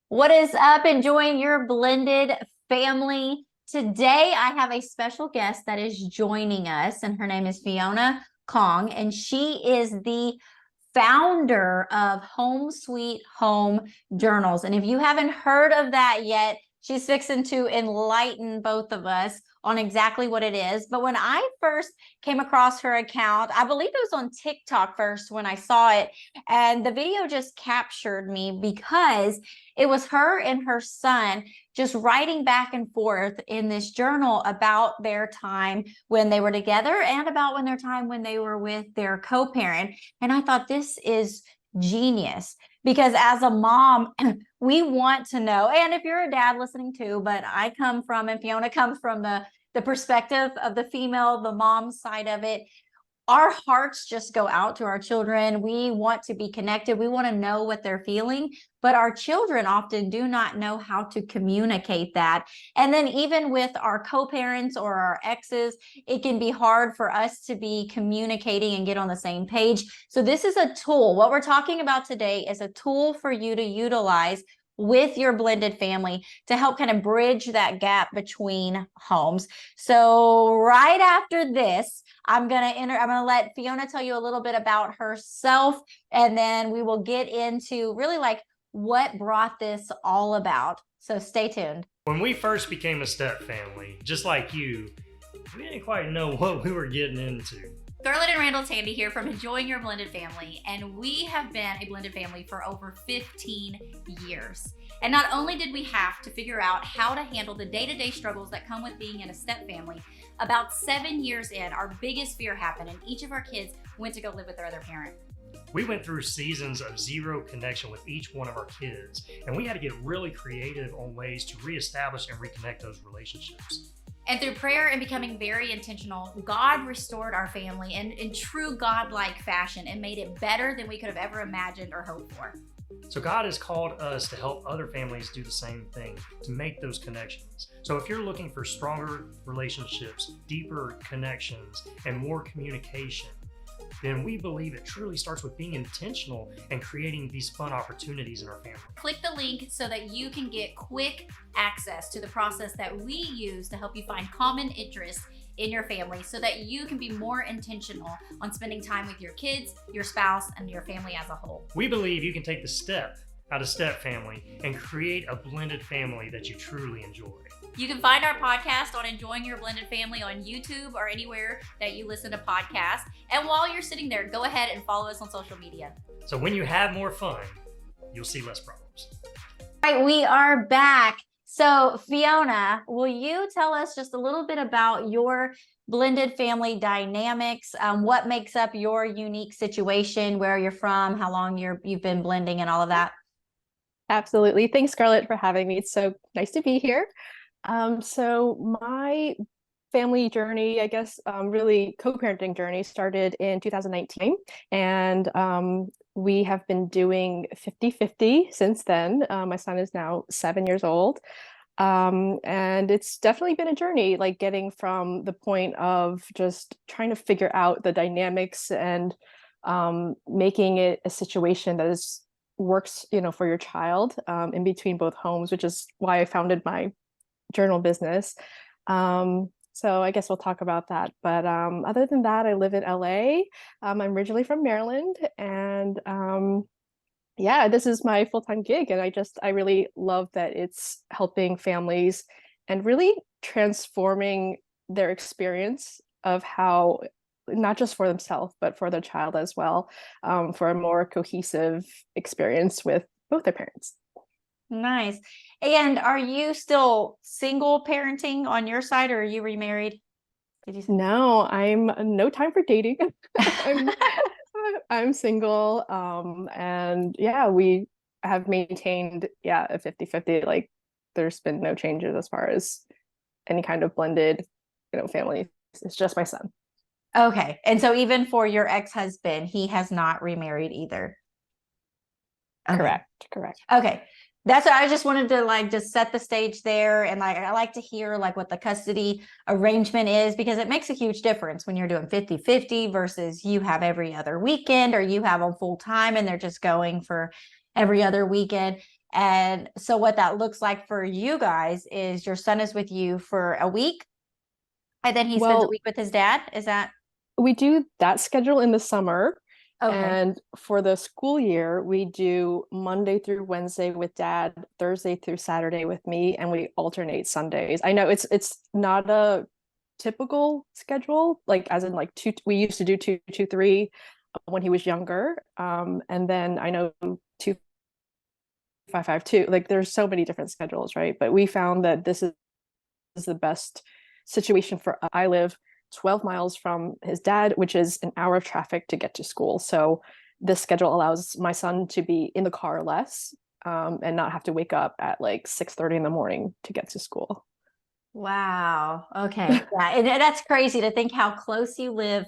What is up? Enjoying your blended family. Today, I have a special guest that is joining us, and her name is Fiona Kong, and she is the founder of Home Sweet Home Journals. And if you haven't heard of that yet, she's fixing to enlighten both of us on exactly what it is. But when I first came across her account, I believe it was on TikTok first when I saw it, and the video just captured me because it was her and her son just writing back and forth in this journal about their time when they were together and about their time when they were with their co-parent. And I thought, this is genius, because as a mom, we want to know, and if you're a dad listening too, but I come from, and Fiona comes from the perspective of the female, the mom side of it. Our hearts just go out to our children. We want to be connected. We want to know what they're feeling, but our children often do not know how to communicate that. And then even with our co-parents or our exes, it can be hard for us to be communicating and get on the same page. So this is a tool. What we're talking about today is a tool for you to utilize with your blended family to help kind of bridge that gap between homes. So right after this, I'm gonna let Fiona tell you a little bit about herself, and then we will get into really like what brought this all about. So stay tuned. When we first became a step family, just like you, we didn't quite know what we were getting into. Scarlett and Randall Tandy here from Enjoying Your Blended Family, and we have been a blended family for over 15 years. And not only did we have to figure out how to handle the day-to-day struggles that come with being in a step family, about 7 years in, our biggest fear happened and each of our kids went to go live with their other parent. We went through seasons of zero connection with each one of our kids, and we had to get really creative on ways to reestablish and reconnect those relationships. And through prayer and becoming very intentional, God restored our family in true God-like fashion and made it better than we could have ever imagined or hoped for. So God has called us to help other families do the same thing, to make those connections. So if you're looking for stronger relationships, deeper connections, and more communication, then we believe it truly starts with being intentional and creating these fun opportunities in our family. Click the link so that you can get quick access to the process that we use to help you find common interests in your family so that you can be more intentional on spending time with your kids, your spouse, and your family as a whole. We believe you can take the step out of step family and create a blended family that you truly enjoy. You can find our podcast on Enjoying Your Blended Family on YouTube or anywhere that you listen to podcasts. And while you're sitting there, go ahead and follow us on social media. So when you have more fun, you'll see less problems. All right, we are back. So Fiona, will you tell us just a little bit about your blended family dynamics? What makes up your unique situation, where you're from, how long you've been blending, and all of that? Absolutely. Thanks, Scarlett, for having me. It's so nice to be here. So my family journey, I guess, really co-parenting journey started in 2019. And we have been doing 50-50 since then. My son is now 7 years old. And it's definitely been a journey, like getting from the point of just trying to figure out the dynamics and making it a situation that works, for your child in between both homes, which is why I founded my journal business. So I guess we'll talk about that. But other than that, I live in LA. I'm originally from Maryland, and yeah, this is my full-time gig, and I really love that it's helping families and really transforming their experience of how, not just for themselves, but for their child as well, for a more cohesive experience with both their parents. Nice. And are you still single parenting on your side, or are you remarried? Did you say? No, I'm no time for dating. I'm single. And yeah, we have maintained, a 50-50. Like there's been no changes as far as any kind of blended, family. It's just my son. Okay. And so even for your ex-husband, he has not remarried either. Okay. Correct. Okay. That's what I just wanted to just set the stage there. And I like to hear what the custody arrangement is, because it makes a huge difference when you're doing 50-50 versus you have every other weekend, or you have them full time and they're just going for every other weekend. And so what that looks like for you guys is your son is with you for a week and then he spends a Well, week with his dad. Is that we do that schedule in the summer. okay? And for the school year, we do Monday through Wednesday with dad, Thursday through Saturday with me, and we alternate Sundays. I know it's not a typical schedule, like as in like two, we used to do 2 2 3 when he was younger. And then I know 2 5 5 2, like there's so many different schedules, right? But we found that this is the best situation for I live 12 miles from his dad, which is an hour of traffic to get to school. So this schedule allows my son to be in the car less, and not have to wake up at like 6:30 in the morning to get to school. Wow. Okay. Yeah. And that's crazy to think how close you live,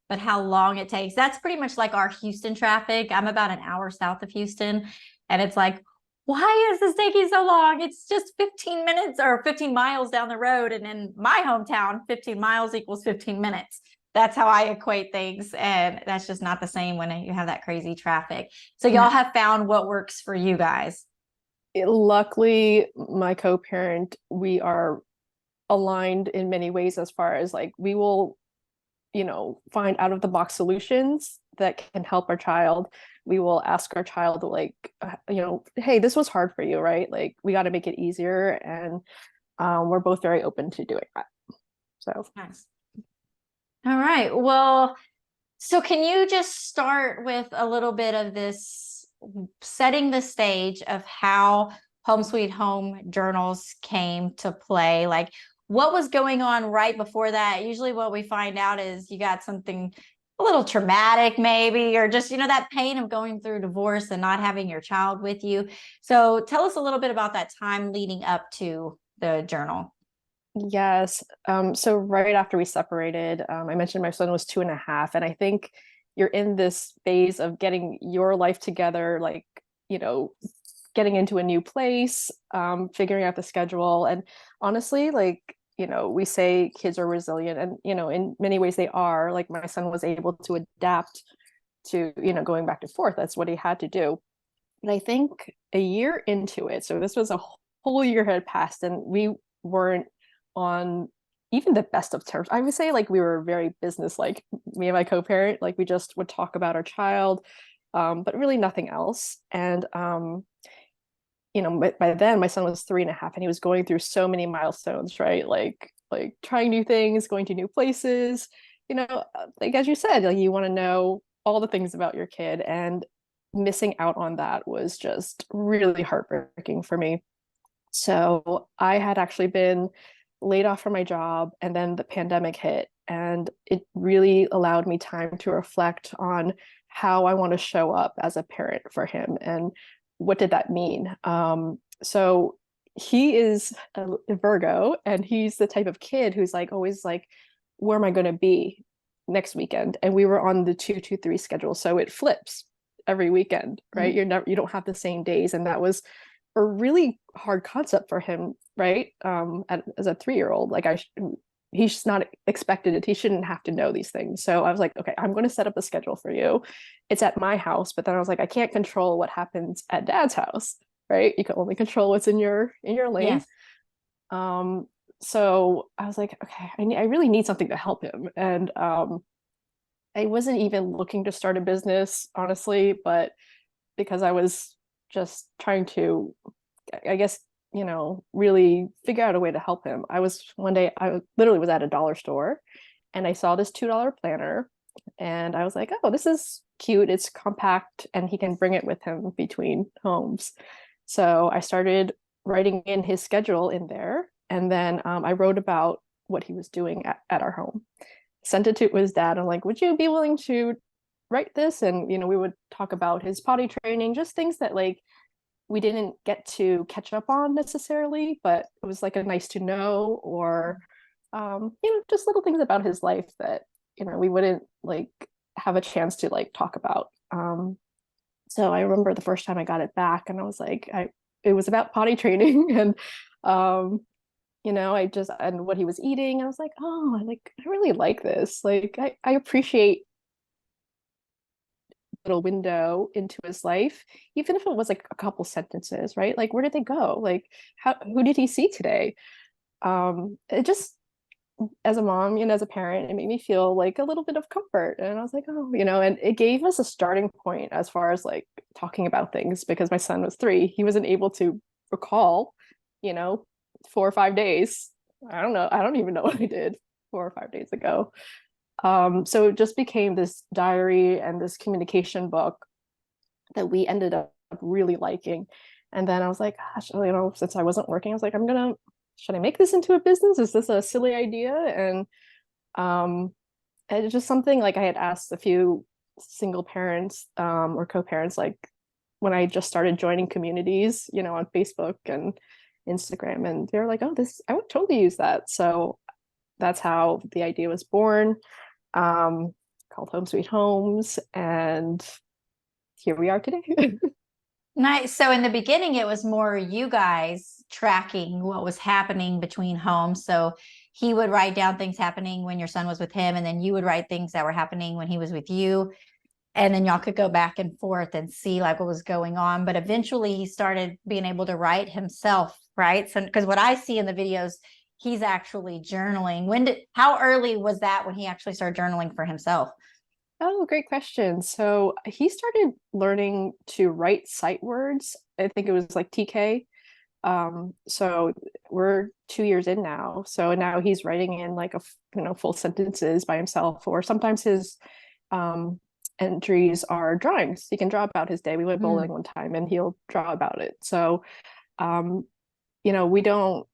but how long it takes. That's pretty much like our Houston traffic. I'm about an hour south of Houston. And it's like, why is this taking so long? It's just 15 minutes or 15 miles down the road. And in my hometown, 15 miles equals 15 minutes. That's how I equate things. And that's just not the same when you have that crazy traffic. So y'all have found what works for you guys. Luckily, my co-parent, we are aligned in many ways as far as like we will, find out of the box solutions that can help our child. We will ask our child like, hey, this was hard for you, right? Like we got to make it easier, and we're both very open to doing that. So Nice. All right. Well, so can you just start with a little bit of this, setting the stage of how Home Sweet Home journals came to play? Like what was going on right before that? Usually what we find out is you got something a little traumatic maybe, or just, that pain of going through divorce and not having your child with you. So tell us a little bit about that time leading up to the journal. yes, so right after we separated, I mentioned my son was 2.5, and I think you're in this phase of getting your life together, like, getting into a new place, figuring out the schedule. And honestly, like, we say kids are resilient, and, in many ways they are. Like my son was able to adapt to, going back and forth. That's what he had to do. And I think a year into it, so this was a whole year had passed, and we weren't on even the best of terms. I would say like we were very business like, me and my co-parent, like we just would talk about our child, but really nothing else. And by then my son was 3.5, and he was going through so many milestones, right? Like trying new things, going to new places, like as you said, like you want to know all the things about your kid, and missing out on that was just really heartbreaking for me. So I had actually been laid off from my job, and then the pandemic hit, and it really allowed me time to reflect on how I want to show up as a parent for him, and what did that mean. So he is a Virgo, and he's the type of kid who's like always like, where am I going to be next weekend? And we were on the 2 2 3 schedule, so it flips every weekend, right? You don't have the same days, and that was a really hard concept for him, right? As a 3-year-old, like he's just not expected it. He shouldn't have to know these things. So I was like, okay, I'm going to set up a schedule for you. It's at my house, but then I was like, I can't control what happens at dad's house, right? You can only control what's in your lane. Yes. So I was like, okay, I really need something to help him. And I wasn't even looking to start a business, honestly, but because I was just trying to, I guess, really figure out a way to help him. One day I literally was at a dollar store, and I saw this $2 planner, and I was like, oh, this is cute. It's compact, and he can bring it with him between homes. So I started writing in his schedule in there, and then I wrote about what he was doing at our home. Sent it to his dad. I'm like, would you be willing to write this? And we would talk about his potty training, just things that like we didn't get to catch up on necessarily, but it was like a nice to know, or just little things about his life that we wouldn't like have a chance to like talk about. So I remember the first time I got it back, and I was like, it was about potty training, and and what he was eating. I was like, oh, I really like this. Like I appreciate little window into his life, even if it was like a couple sentences, right? Like, where did they go? Like, who did he see today? It just, as a mom and as a parent, it made me feel like a little bit of comfort. And I was like, oh, and it gave us a starting point as far as like talking about things, because my son was 3. He wasn't able to recall, 4 or 5 days. I don't know. I don't even know what I did 4 or 5 days ago. So it just became this diary and this communication book that we ended up really liking. And then I was like, gosh, since I wasn't working, I was like, should I make this into a business? Is this a silly idea? And it's just something like I had asked a few single parents or co-parents, like when I just started joining communities, on Facebook and Instagram, and they're like, oh, I would totally use that. So that's how the idea was born, called Home Sweet Homes, and here we are today. Nice. So in the beginning, it was more you guys tracking what was happening between homes. So he would write down things happening when your son was with him, and then you would write things that were happening when he was with you. And then y'all could go back and forth and see like what was going on. But eventually he started being able to write himself, right? So, because what I see in the videos, he's actually journaling. How early was that when he actually started journaling for himself? Oh, great question. So he started learning to write sight words. I think it was like TK. So we're 2 years in now. So now he's writing in like full sentences by himself, or sometimes his entries are drawings. He can draw about his day. We went bowling one time and he'll draw about it. So we don't,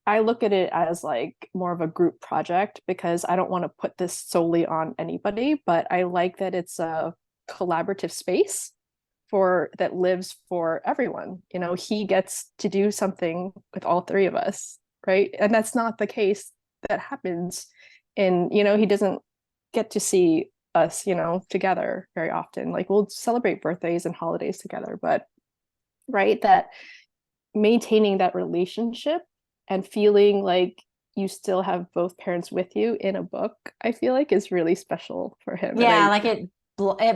I look at it as like more of a group project, because I don't want to put this solely on anybody, but I like that it's a collaborative space that lives for everyone. He gets to do something with all 3 of us, right? And that's not the case that happens he doesn't get to see us, together very often. Like, we'll celebrate birthdays and holidays together, but right, that maintaining that relationship and feeling like you still have both parents with you in a book, I feel like is really special for him. Yeah, like it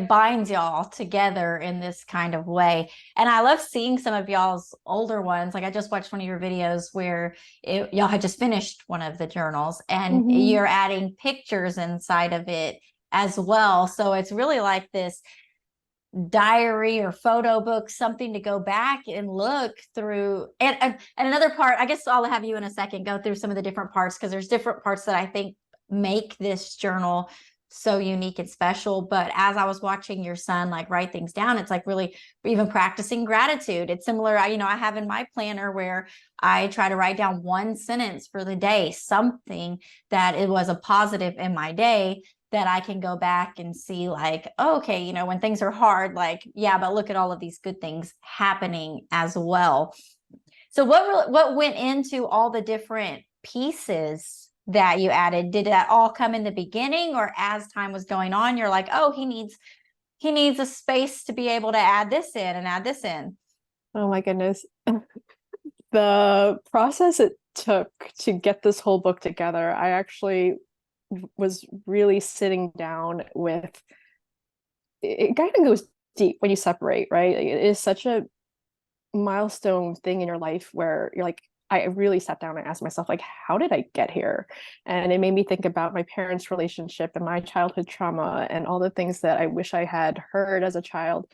binds y'all together in this kind of way. And I love seeing some of y'all's older ones. Like I just watched one of your videos where y'all had just finished one of the journals, and you're adding pictures inside of it as well. So it's really like this diary or photo book, something to go back and look through. And another part, I guess I'll have you in a second go through some of the different parts, because there's different parts that I think make this journal so unique and special. But as I was watching your son like write things down, it's like really even practicing gratitude. It's similar, I have in my planner where I try to write down one sentence for the day, something that it was a positive in my day, that I can go back and see like, oh, okay, when things are hard, like, yeah, but look at all of these good things happening as well. So what went into all the different pieces that you added? Did that all come in the beginning, or as time was going on, you're like, oh, he needs a space to be able to add this in and add this in? Oh my goodness. The process it took to get this whole book together, I actually was really sitting down with, it kind of goes deep when you separate, right? It is such a milestone thing in your life where you're like, I really sat down and asked myself, like, how did I get here? And it made me think about my parents' relationship and my childhood trauma and all the things that I wish I had heard as a child.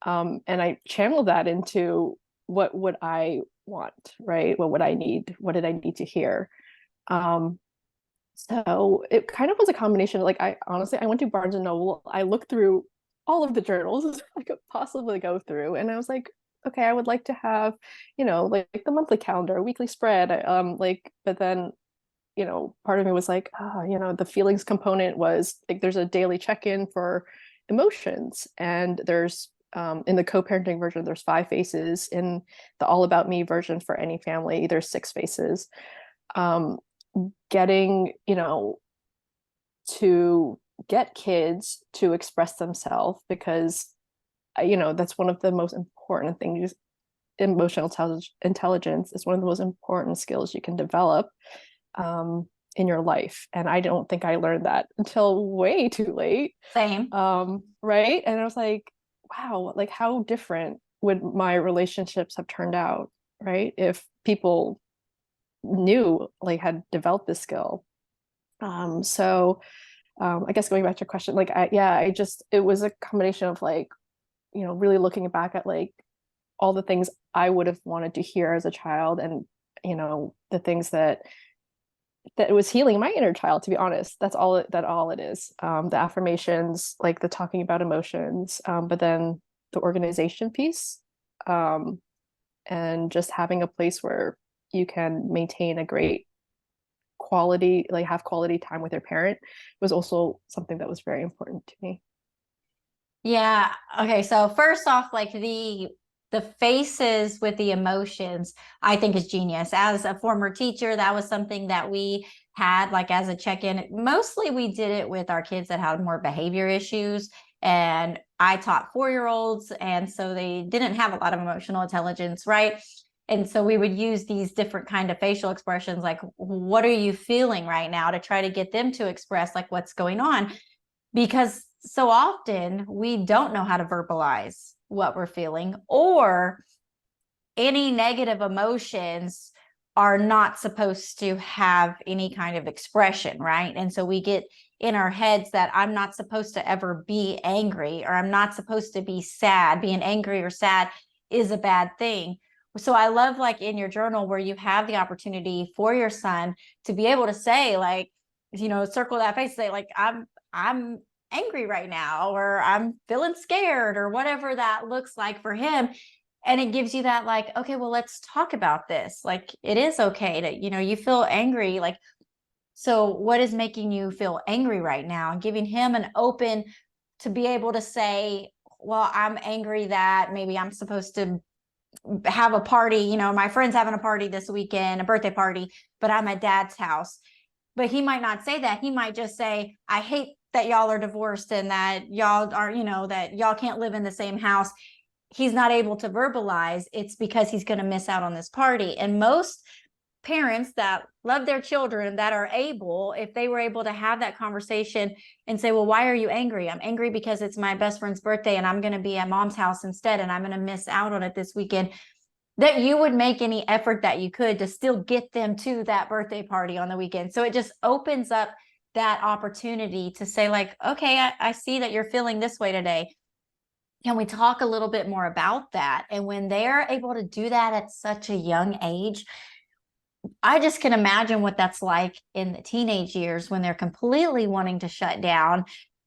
And I channeled that into what would I want, right? What would I need? What did I need to hear? So it kind of was a combination. Like, I went to Barnes and Noble. I looked through all of the journals I could possibly go through, and I was like, okay, I would like to have, like the monthly calendar, weekly spread. But then, part of me was like, the feelings component was like, there's a daily check-in for emotions, and there's in the co-parenting version, there's 5 faces. In the All About Me version for any family, there's 6 faces. Getting, to get kids to express themselves, because that's one of the most important things. Emotional intelligence is one of the most important skills you can develop, in your life. And I don't think I learned that until way too late. Same. Right. And I was like, wow, like how different would my relationships have turned out, right? If people knew, like, had developed this skill. I guess going back to your question, like, it was a combination of like, really looking back at like all the things I would have wanted to hear as a child, and the things that it was healing my inner child, to be honest. That's all it is. The affirmations, like the talking about emotions, but then the organization piece, and just having a place where you can maintain a great quality, like have quality time with your parent, was also something that was very important to me. Yeah. Okay. So first off, like the faces with the emotions, I think is genius. As a former teacher, that was something that we had like as a check-in. Mostly we did it with our kids that had more behavior issues. And I taught 4-year-olds, and so they didn't have a lot of emotional intelligence, right? And so we would use these different kind of facial expressions, like, what are you feeling right now, to try to get them to express like what's going on. Because so often we don't know how to verbalize what we're feeling, or any negative emotions are not supposed to have any kind of expression, right? And so we get in our heads that I'm not supposed to ever be angry, or I'm not supposed to be sad. Being angry or sad is a bad thing. So I love, like, in your journal where you have the opportunity for your son to be able to say, like, circle that face, say like, I'm angry right now, or I'm feeling scared, or whatever that looks like for him. And it gives you that, like, okay, well, let's talk about this. Like, it is okay to, you feel angry. Like, so what is making you feel angry right now? And giving him an open to be able to say, well, I'm angry that maybe I'm supposed to have a party. My friend's having a party this weekend, a birthday party, but I'm at dad's house. But he might not say that. He might just say, I hate that y'all are divorced, and that y'all are, that y'all can't live in the same house. He's not able to verbalize it's because he's going to miss out on this party. And most parents that love their children, that are able, if they were able to have that conversation and say, well, why are you angry? I'm angry because it's my best friend's birthday, and I'm going to be at mom's house instead, and I'm going to miss out on it this weekend. That you would make any effort that you could to still get them to that birthday party on the weekend. So it just opens up that opportunity to say, like, okay, I see that you're feeling this way today. Can we talk a little bit more about that? And when they're able to do that at such a young age, I just can imagine what that's like in the teenage years, when they're completely wanting to shut down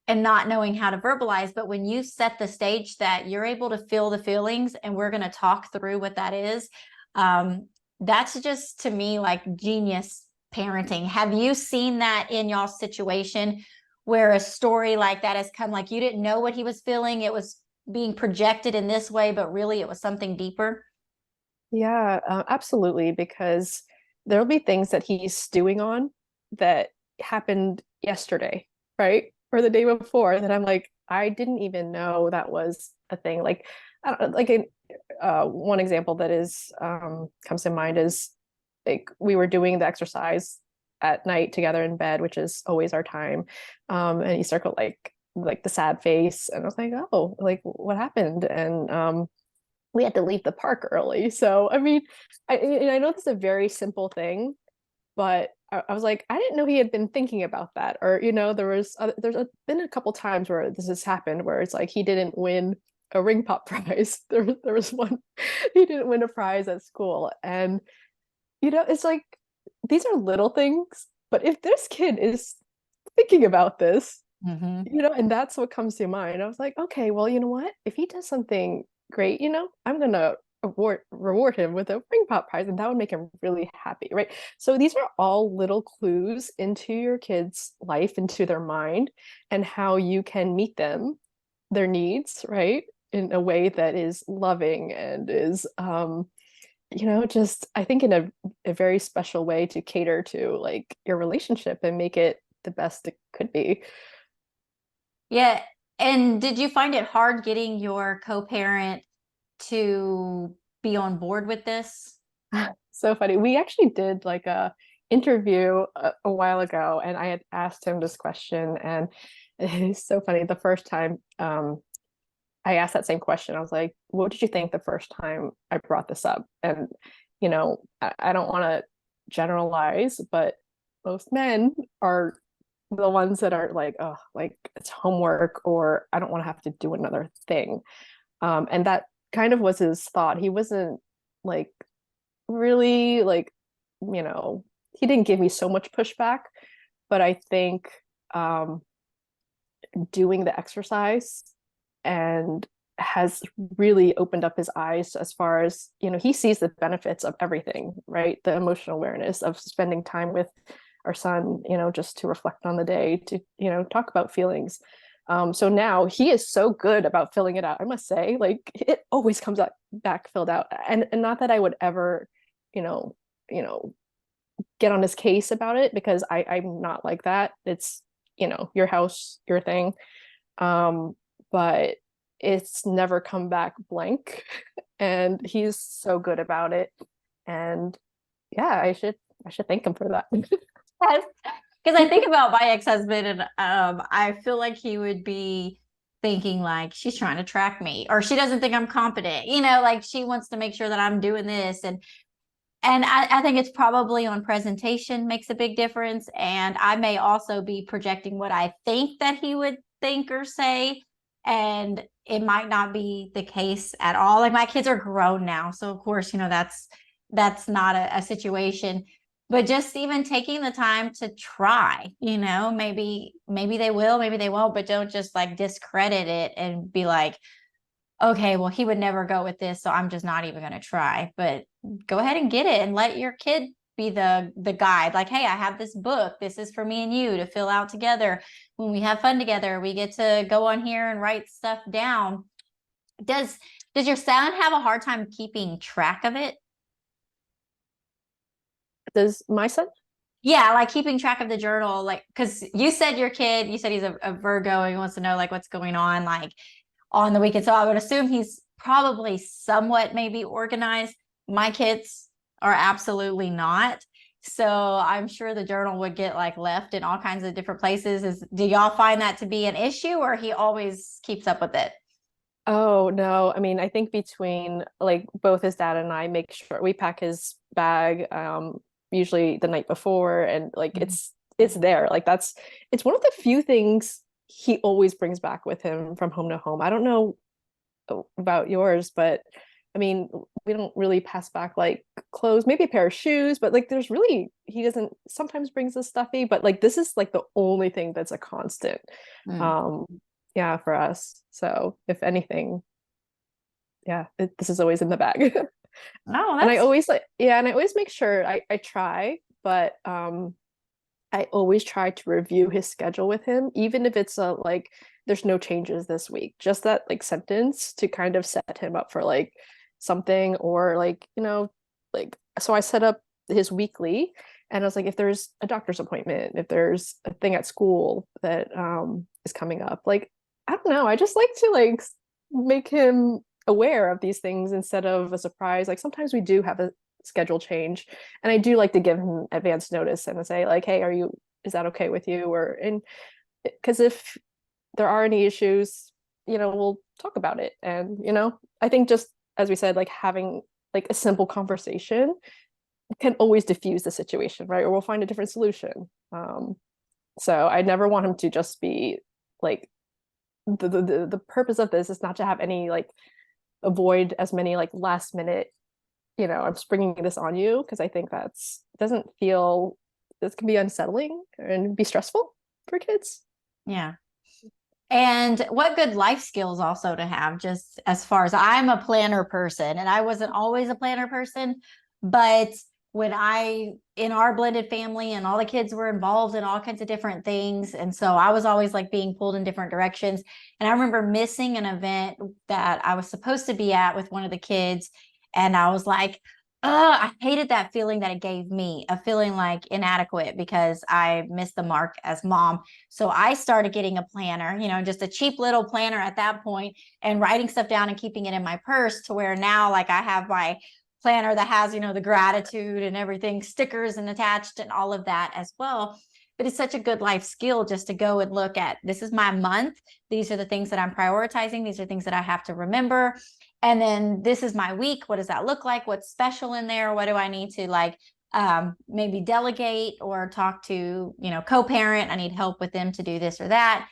and not knowing how to verbalize. But when you set the stage that you're able to feel the feelings, and we're going to talk through what that is, that's just, to me, like genius parenting. Have you seen that in y'all's situation, where a story like that has come, like you didn't know what he was feeling, it was being projected in this way, but really it was something deeper? Yeah, absolutely. Because there'll be things that he's stewing on that happened yesterday, right? Or the day before, that I'm like, I didn't even know that was a thing. Like, I don't, like one example that is comes to mind is, like, we were doing the exercise at night together in bed, which is always our time. And he circled like the sad face, and I was like, oh, like, what happened? And we had to leave the park early. So, I mean, I know this is a very simple thing, but I was like, I didn't know he had been thinking about that. Or, been a couple times where this has happened, where it's like he didn't win a ring pop prize. There was one, he didn't win a prize at school. And, it's like, these are little things, but if this kid is thinking about this, and that's what comes to mind. I was like, okay, well, you know what? If he does something great, I'm gonna reward him with a ring pop prize, and that would make him really happy, right? So these are all little clues into your kids' life, into their mind, and how you can meet them, their needs, right, in a way that is loving, and is just, I think, in a very special way, to cater to like your relationship and make it the best it could be. Yeah. And did you find it hard getting your co-parent to be on board with this? So funny. We actually did like a interview a while ago, and I had asked him this question, and it's so funny. The first time I asked that same question, I was like, "What did you think the first time I brought this up?" And I don't want to generalize, but most men are the ones that are like, "Oh, like it's homework," or "I don't want to have to do another thing." And that kind of was his thought. He wasn't like really like, he didn't give me so much pushback, but I think um, doing the exercise and has really opened up his eyes as far as, he sees the benefits of everything, right? The emotional awareness of spending time with our son, just to reflect on the day, to, talk about feelings. So now he is so good about filling it out. I must say, like, it always comes out back filled out. And not that I would ever, you know, you know, get on his case about it, because I'm not like that. It's, your house, your thing. But it's never come back blank. And he's so good about it. And yeah, I should thank him for that. Yes. Because I think about my ex-husband, and I feel like he would be thinking like, she's trying to track me, or she doesn't think I'm competent, like she wants to make sure that I'm doing this. And I think it's probably on presentation makes a big difference. And I may also be projecting what I think that he would think or say. And it might not be the case at all. Like, my kids are grown now. So of course, that's not a situation. But just even taking the time to try, maybe they will, maybe they won't, but don't just like discredit it and be like, okay, well, he would never go with this, so I'm just not even going to try. But go ahead and get it, and let your kid be the guide. Like, hey, I have this book. This is for me and you to fill out together. When we have fun together, we get to go on here and write stuff down. Does your son have a hard time keeping track of it? Does my son? Yeah, like keeping track of the journal, like, because you said he's a Virgo, and he wants to know like what's going on like on the weekend. So I would assume he's probably somewhat maybe organized. My kids are absolutely not. So I'm sure the journal would get like left in all kinds of different places. Do y'all find that to be an issue, or he always keeps up with it? Oh no, I mean, I think between like both his dad and I make sure we pack his bag usually the night before, and like it's there. Like it's one of the few things he always brings back with him from home to home. I don't know about yours, but I mean, we don't really pass back like clothes, maybe a pair of shoes, but like he doesn't sometimes brings the stuffy, but like this is like the only thing that's a constant. Mm. Yeah, for us. So if anything, yeah, this is always in the bag. No, And I that's always and I always make sure I try, but I always try to review his schedule with him, even if it's like there's no changes this week. Just that like sentence to kind of set him up for like something, or like, like, so I set up his weekly, and I was like, if there's a doctor's appointment, if there's a thing at school that is coming up, like, I don't know, I just like to like make him aware of these things instead of a surprise. Like sometimes we do have a schedule change, and I do like to give him advance notice and say like, hey, is that okay with you? Or, and because if there are any issues, we'll talk about it. And I think, just as we said, like having like a simple conversation can always diffuse the situation, right? Or we'll find a different solution. So I never want him to just be like, the purpose of this is not to have any like, avoid as many like last minute, I'm springing this on you, because I think doesn't feel, this can be unsettling and be stressful for kids. yeah. And what good life skills also to have, just as far as I'm a planner person, and I wasn't always a planner person, but in our blended family, and all the kids were involved in all kinds of different things. And so I was always like being pulled in different directions. And I remember missing an event that I was supposed to be at with one of the kids. And I was like, I hated that feeling that it gave me, a feeling like inadequate because I missed the mark as mom. So I started getting a planner, just a cheap little planner at that point, and writing stuff down and keeping it in my purse, to where now like I have my planner that has, the gratitude and everything, stickers and attached and all of that as well. But it's such a good life skill just to go and look at, this is my month. These are the things that I'm prioritizing. These are things that I have to remember. And then this is my week. What does that look like? What's special in there? What do I need to maybe delegate or talk to, co-parent? I need help with them to do this or that.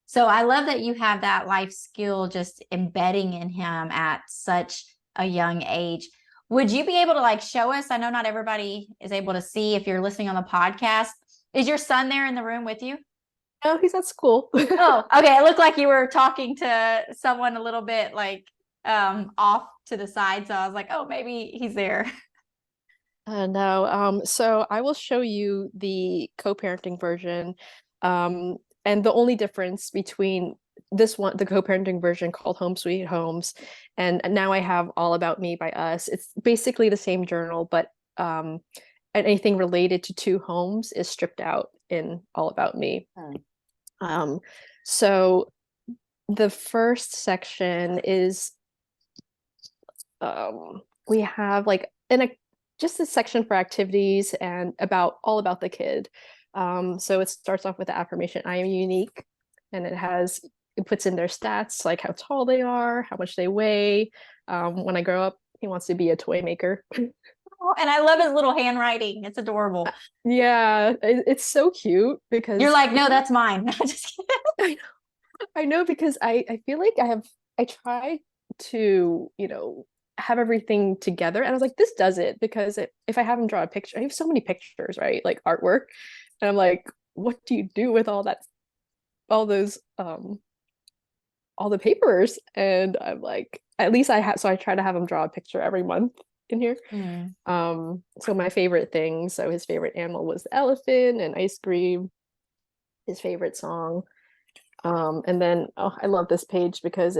So I love that you have that life skill just embedding in him at such a young age. Would you be able to show us? I know not everybody is able to see if you're listening on the podcast. Is your son there in the room with you? No, he's at school. Oh, okay. It looked like you were talking to someone a little bit off to the side. So I was like, oh, maybe he's there. No. So I will show you the co-parenting version. And the only difference between this one, the co-parenting version called Home Sweet Homes, and now I have All About Me by Us. It's basically the same journal, but anything related to two homes is stripped out in All About Me. So the first section is we have just a section for activities and all about the kid. So it starts off with the affirmation, I am unique, and it puts in their stats, like how tall they are, how much they weigh. When I grow up, he wants to be a toy maker. Oh, and I love his little handwriting. It's adorable. Yeah, it's so cute because you're like, no, that's mine. No, just kidding. I know, because I feel like I try to, have everything together, and I was like, this does it, because if I have him draw a picture, I have so many pictures, right? Like artwork, and I'm like, what do you do with all those all the papers? And I'm like, at least so I try to have him draw a picture every month in here. So my favorite thing, so his favorite animal was the elephant and ice cream, his favorite song. And then I love this page because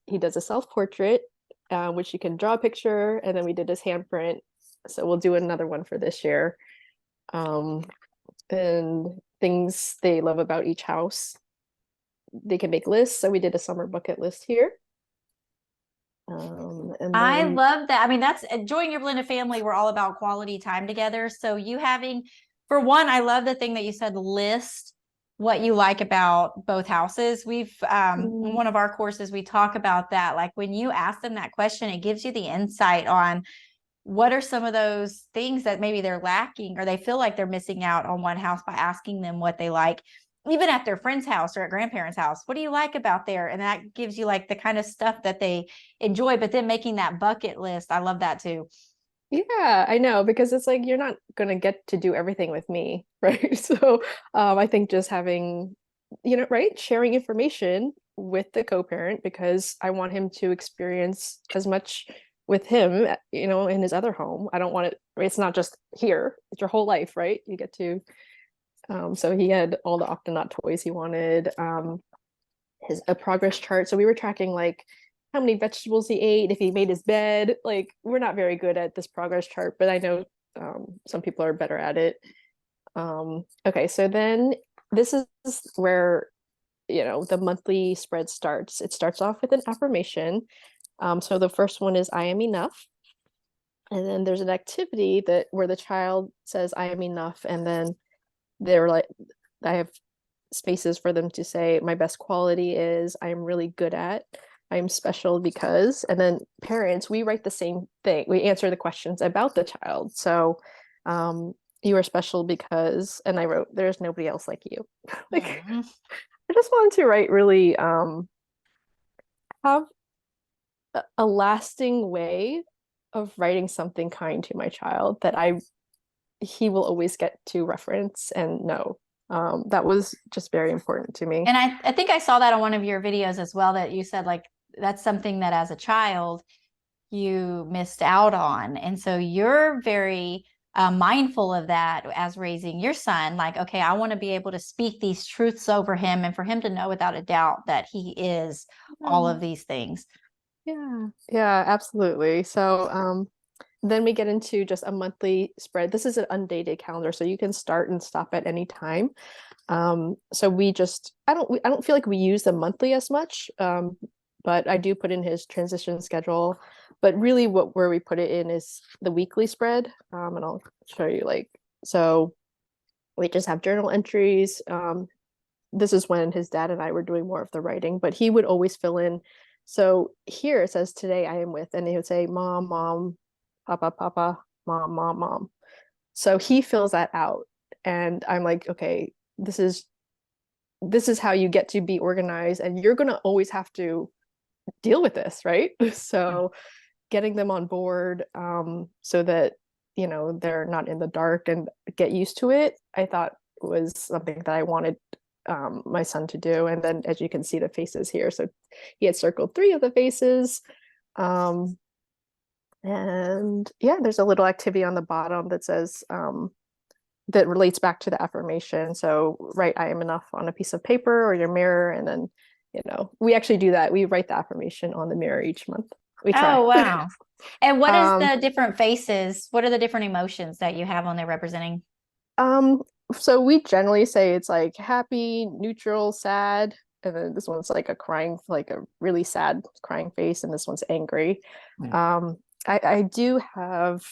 he does a self-portrait, which you can draw a picture, and then we did his handprint. So we'll do another one for this year. And things they love about each house. They can make lists. So we did a summer bucket list here. And I love that. I mean, that's enjoying your blended family. We're all about quality time together. So you having, for one, I love the thing that you said, list what you like about both houses. We've in one of our courses, we talk about that. Like when you ask them that question, it gives you the insight on what are some of those things that maybe they're lacking, or they feel like they're missing out on one house, by asking them what they like, even at their friend's house or at grandparents' house. What do you like about there? And that gives you the kind of stuff that they enjoy, but then making that bucket list. I love that too. Yeah, I know, because it's like, you're not going to get to do everything with me, right? So I think just having, right, sharing information with the co-parent, because I want him to experience as much with him, in his other home. I don't want it's not just here, it's your whole life, right? You get to, so he had all the Octonaut toys he wanted, a progress chart. So we were tracking how many vegetables he ate, if he made his bed. We're not very good at this progress chart, but I know some people are better at it. Okay, so then this is where the monthly spread starts. It starts off with an affirmation. So the first one is I am enough, and then there's an activity where the child says I am enough, and then they're like, I have spaces for them to say, my best quality is I am really good at, I'm special because, and then parents, we write the same thing. We answer the questions about the child. So you are special because, and I wrote, there's nobody else like you. I just wanted to write really have a lasting way of writing something kind to my child that he will always get to reference and know. That was just very important to me. And I think I saw that on one of your videos as well, that you said that's something that as a child you missed out on. And so you're very mindful of that as raising your son. Okay, I want to be able to speak these truths over him, and for him to know without a doubt that he is all of these things. Yeah, absolutely. So then we get into just a monthly spread. This is an undated calendar, so you can start and stop at any time. So I don't feel like we use the monthly as much, but I do put in his transition schedule. But really where we put it in is the weekly spread. And I'll show you so we just have journal entries. This is when his dad and I were doing more of the writing, but he would always fill in. So here it says, today I am with, and he would say, mom, mom, papa, papa, mom, mom, mom. So he fills that out. And I'm like, okay, this is how you get to be organized, and you're going to always have to deal with this, right? So getting them on board, so that, they're not in the dark and get used to it, I thought was something that I wanted my son to do. And then, as you can see, the faces here. So he had circled 3 of the faces. And yeah, there's a little activity on the bottom that says, that relates back to the affirmation. So write I am enough on a piece of paper or your mirror. And then, we actually do that. We write the affirmation on the mirror each month. We try. Oh, wow. And what is the different faces? What are the different emotions that you have on there representing? So we generally say it's like happy, neutral, sad. And then this one's like a really sad crying face. And this one's angry. I do have,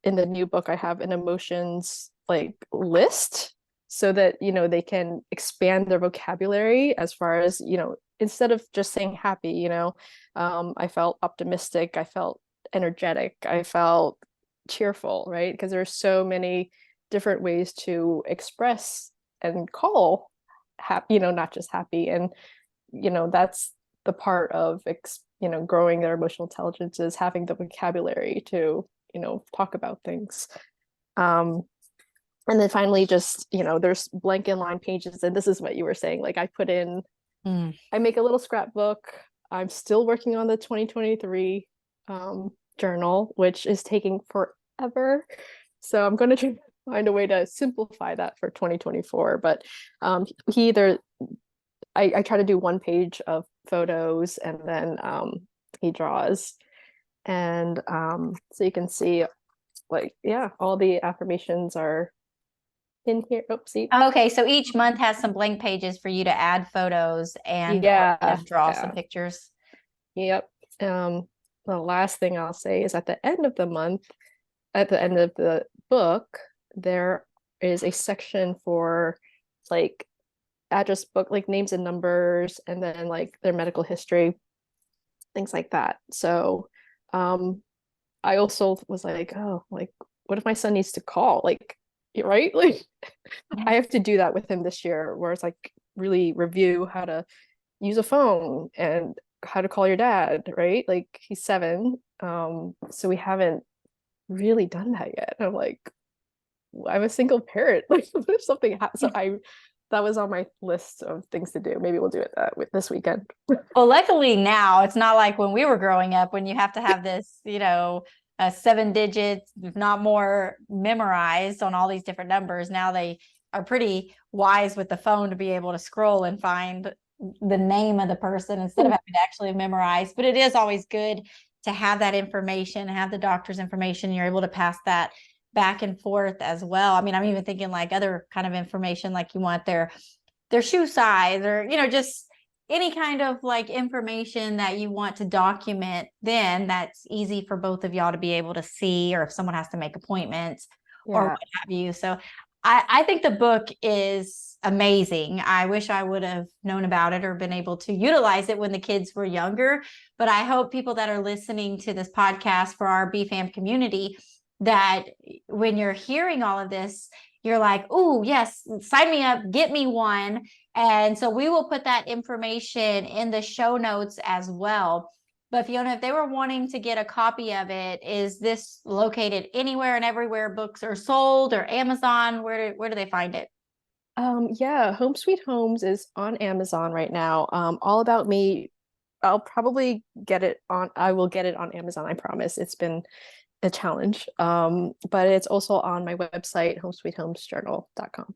in the new book, I have an emotions list, so that they can expand their vocabulary, as far as instead of just saying happy, I felt optimistic, I felt energetic, I felt cheerful, right? Because there's so many different ways to express and call happy, not just happy. And that's the part of growing their emotional intelligence, is having the vocabulary to talk about things. And then finally, just there's blank inline pages, and this is what you were saying, I put in, I make a little scrapbook. I'm still working on the 2023 journal, which is taking forever, so I'm going to find a way to simplify that for 2024. But he either I try to do 1 page of photos, and then he draws. And so you can see, all the affirmations are in here. Oopsie. Okay, so each month has some blank pages for you to add photos and draw some pictures. Yep. The last thing I'll say is, at the end of the month, at the end of the book, there is a section for address book, names and numbers, and then their medical history, things like that. So I also was what if my son needs to call, right? I have to do that with him this year, where it's really review how to use a phone and how to call your dad, right? He's 7, so we haven't really done that yet. I'm I'm a single parent, what if something happens? So that was on my list of things to do. Maybe we'll do it this weekend. Well, luckily now it's not like when we were growing up, when you have to have this, 7 digits, if not more, memorized on all these different numbers. Now they are pretty wise with the phone to be able to scroll and find the name of the person instead of having to actually memorize. But it is always good to have that information, have the doctor's information. You're able to pass that back and forth as well. I mean, I'm even thinking other kind of information, you want their shoe size, or, just any kind of information that you want to document, then that's easy for both of y'all to be able to see, or if someone has to make appointments or what have you. So I think the book is amazing. I wish I would have known about it or been able to utilize it when the kids were younger. But I hope people that are listening to this podcast for our BFAM community, that when you're hearing all of this, you're like, oh, yes, sign me up, get me one. And so we will put that information in the show notes as well. But Fiona, if they were wanting to get a copy of it, is this located anywhere and everywhere books are sold, or Amazon? Where do they find it? Yeah, Home Sweet Homes is on Amazon right now. All About Me, I'll probably get it on, I will get it on Amazon, I promise. It's been a challenge. But it's also on my website, homesweethomesjournal.com.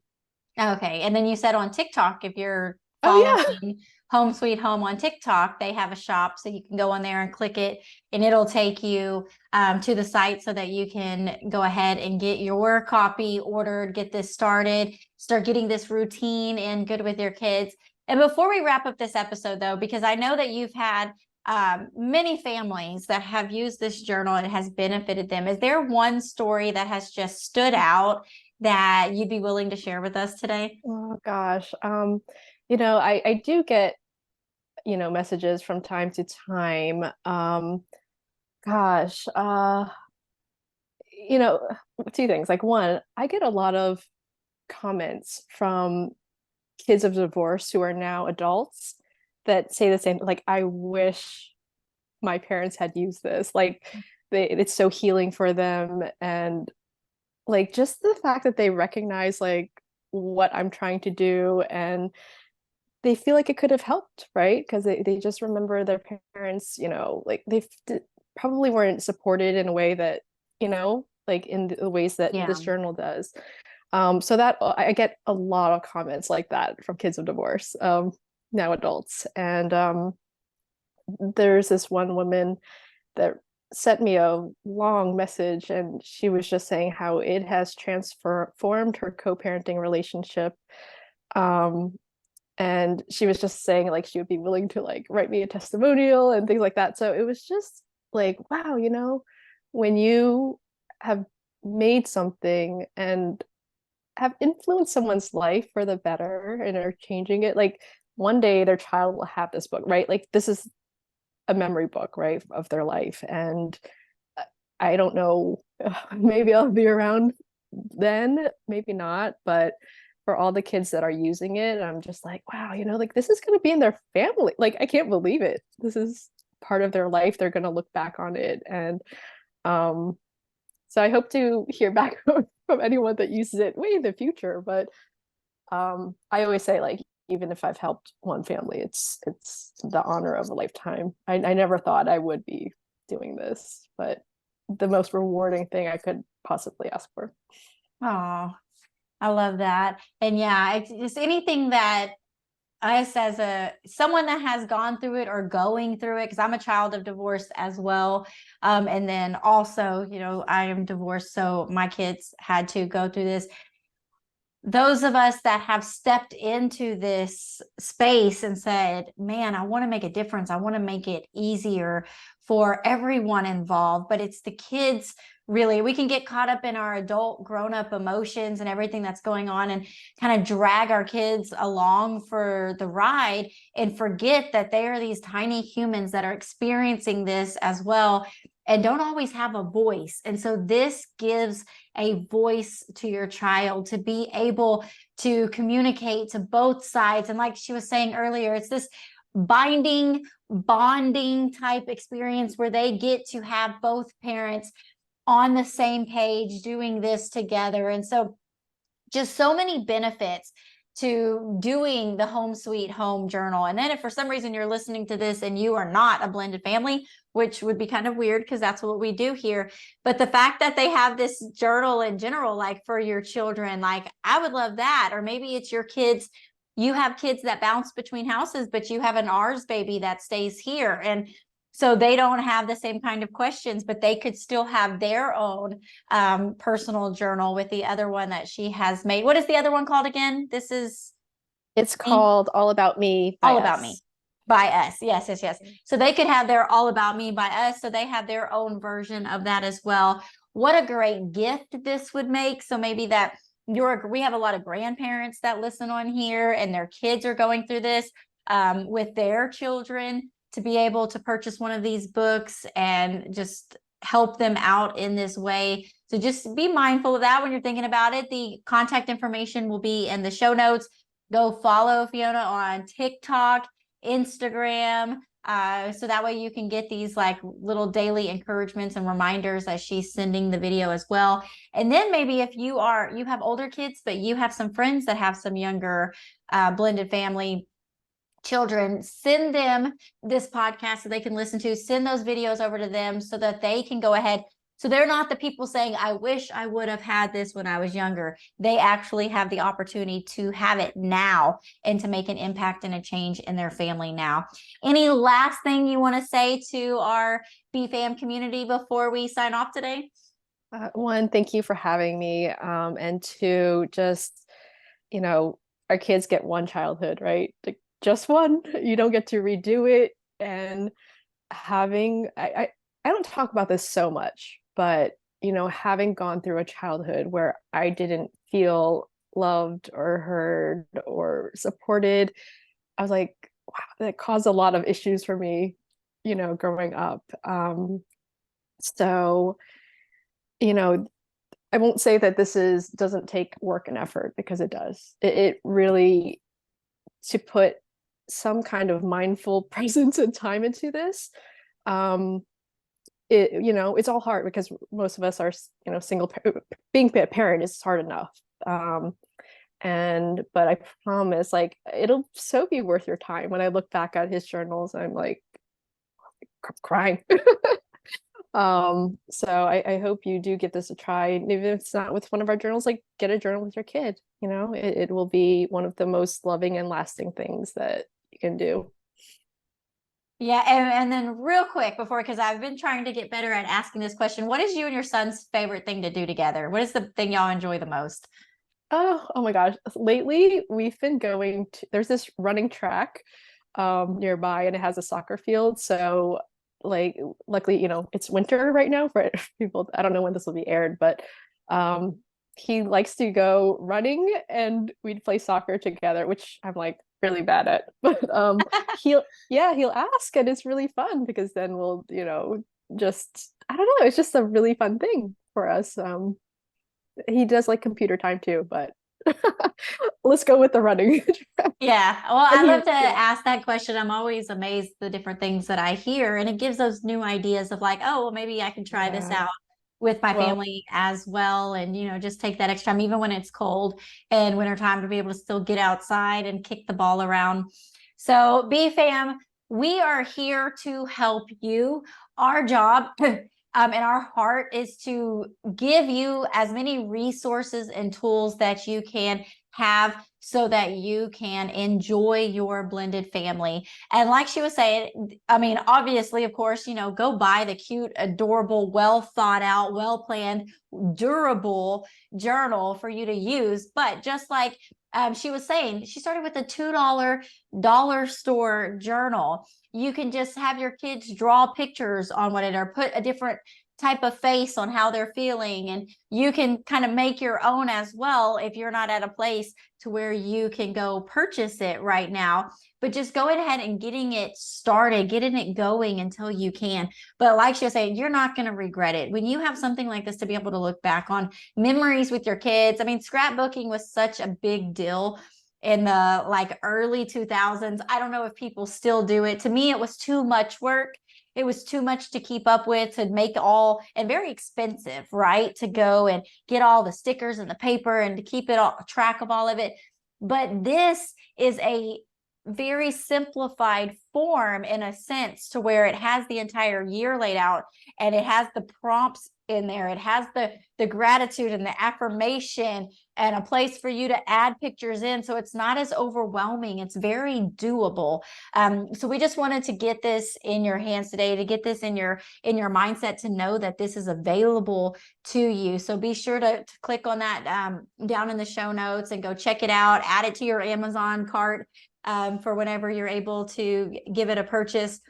Okay. And then you said on TikTok, if you're following Home Sweet Home on TikTok, they have a shop, so you can go on there and click it, and it'll take you to the site so that you can go ahead and get your copy ordered, get this started, start getting this routine in good with your kids. And before we wrap up this episode, though, because I know that you've had many families that have used this journal and it has benefited them. Is there one story that has just stood out that you'd be willing to share with us today? Oh gosh. I do get, messages from time to time. Gosh, you know, two things. Like one, I get a lot of comments from kids of divorce who are now adults that say the same, like, I wish my parents had used this. Like it's so healing for them. And like just the fact that they recognize like what I'm trying to do, and they feel like it could have helped, right? Because they just remember their parents, like probably weren't supported in a way that, like in the ways that Yeah. this journal does. So that I get a lot of comments like that from kids of divorce, now adults. And there's this one woman that sent me a long message, and she was just saying how it has transformed her co-parenting relationship. And she was just saying like she would be willing to like write me a testimonial and things like that. So it was just like, wow, when you have made something and have influenced someone's life for the better and are changing it, like one day their child will have this book, right? Like this is a memory book, right, of their life. And I don't know, maybe I'll be around then, maybe not, but for all the kids that are using it, I'm just like, wow, like this is going to be in their family. Like I can't believe it. This is part of their life. They're going to look back on it. And so I hope to hear back from anyone that uses it way in the future. But I always say, like, even if I've helped one family, it's the honor of a lifetime. I never thought I would be doing this, but the most rewarding thing I could possibly ask for. Oh, I love that. And yeah, it's just anything that us as someone that has gone through it or going through it, because I'm a child of divorce as well. And then also, I am divorced, so my kids had to go through this. Those of us that have stepped into this space and said, man, I want to make a difference. I want to make it easier for everyone involved, but it's the kids. Really, we can get caught up in our adult grown-up emotions and everything that's going on and kind of drag our kids along for the ride and forget that they are these tiny humans that are experiencing this as well and don't always have a voice. And so this gives a voice to your child to be able to communicate to both sides. And like she was saying earlier, it's this bonding type experience where they get to have both parents on the same page doing this together. And so just so many benefits to doing the Home Sweet Home journal. And then if for some reason you're listening to this and you are not a blended family, which would be kind of weird because that's what we do here, but the fact that they have this journal in general, like for your children, like I would love that. Or maybe it's your kids. You have kids that bounce between houses, but you have an ours baby that stays here. And so they don't have the same kind of questions, but they could still have their own personal journal with the other one that she has made. What is the other one called again? It's called All About Me by All Us. About Me by Us. Yes. So they could have their All About Me by Us. So they have their own version of that as well. What a great gift this would make. So maybe that we have a lot of grandparents that listen on here and their kids are going through this with their children, to be able to purchase one of these books and just help them out in this way. So just be mindful of that when you're thinking about it. The contact information will be in the show notes. Go follow Fiona on TikTok, Instagram, so that way you can get these like little daily encouragements and reminders as she's sending the video as well. And then maybe if you have older kids, but you have some friends that have some younger blended family children, send them this podcast so they can listen to, send those videos over to them so that they can go ahead. So they're not the people saying, I wish I would have had this when I was younger. They actually have the opportunity to have it now and to make an impact and a change in their family now. Any last thing you want to say to our BFAM community before we sign off today? One, thank you for having me. And two, just, our kids get one childhood, right? Like, just one. You don't get to redo it. And having I don't talk about this so much, but having gone through a childhood where I didn't feel loved or heard or supported, I was like, wow, that caused a lot of issues for me, growing up. So, you know, I won't say that doesn't take work and effort, because it does. It really, to put some kind of mindful presence and time into this, um, it's all hard because most of us are, being a parent is hard enough. But I promise, like, it'll so be worth your time. When I look back at his journals, I'm like crying. So I hope you do give this a try. And even if it's not with one of our journals, like, get a journal with your kid. It will be one of the most loving and lasting things that you can do. Yeah, and then real quick before, because I've been trying to get better at asking this question, what is you and your son's favorite thing to do together? What is the thing y'all enjoy the most? Oh my gosh. Lately, we've been there's this running track nearby, and it has a soccer field. So, like, luckily, it's winter right now for people. I don't know when this will be aired, but um he likes to go running, and we'd play soccer together, which I'm like really bad at. But he'll ask, and it's really fun because then we'll, just, I don't know, it's just a really fun thing for us. He does like computer time too, but let's go with the running. Yeah, well, I And love to yeah. ask that question. I'm always amazed the different things that I hear, and it gives those new ideas of like, oh, well, maybe I can try this Yeah. out with my Well, family as well, and just take that extra time, even when it's cold and wintertime, to be able to still get outside and kick the ball around. So, B fam, we are here to help you. Our job and our heart is to give you as many resources and tools that you can have so that you can enjoy your blended family. And like she was saying, I mean, obviously, of course, go buy the cute, adorable, well thought out, well planned, durable journal for you to use. But just like she was saying, she started with a $2 dollar store journal. You can just have your kids draw pictures on what it, or put a different type of face on how they're feeling, and you can kind of make your own as well if you're not at a place to where you can go purchase it right now. But just go ahead and getting it started, getting it going until you can. But like she was saying, you're not going to regret it when you have something like this to be able to look back on memories with your kids. I mean, scrapbooking was such a big deal in the like early 2000s. I don't know if people still do it. To me, it was too much work. It was too much to keep up with, to make all, and very expensive, right? To go and get all the stickers and the paper and to keep it all track of all of it. But this is a very simplified form, in a sense, to where it has the entire year laid out, and it has the prompts in there. It has the gratitude and the affirmation, and a place for you to add pictures in. So it's not as overwhelming. It's very doable. So we just wanted to get this in your hands today, to get this in your mindset, to know that this is available to you. So be sure to click on that down in the show notes and go check it out. Add it to your Amazon cart for whenever you're able to give it a purchase.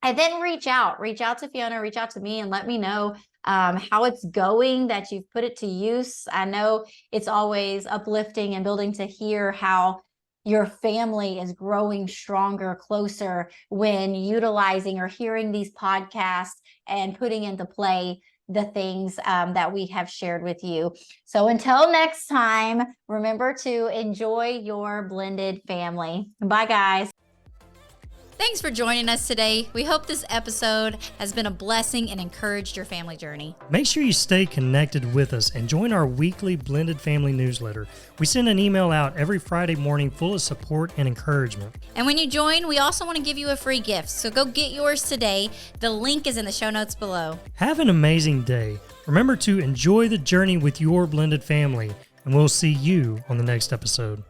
And then reach out to Fiona, reach out to me, and let me know how it's going, that you've put it to use. I know it's always uplifting and building to hear how your family is growing stronger, closer, when utilizing or hearing these podcasts and putting into play the things that we have shared with you. So until next time, remember to enjoy your blended family. Bye, guys. Thanks for joining us today. We hope this episode has been a blessing and encouraged your family journey. Make sure you stay connected with us and join our weekly Blended Family newsletter. We send an email out every Friday morning full of support and encouragement. And when you join, we also want to give you a free gift. So go get yours today. The link is in the show notes below. Have an amazing day. Remember to enjoy the journey with your blended family, and we'll see you on the next episode.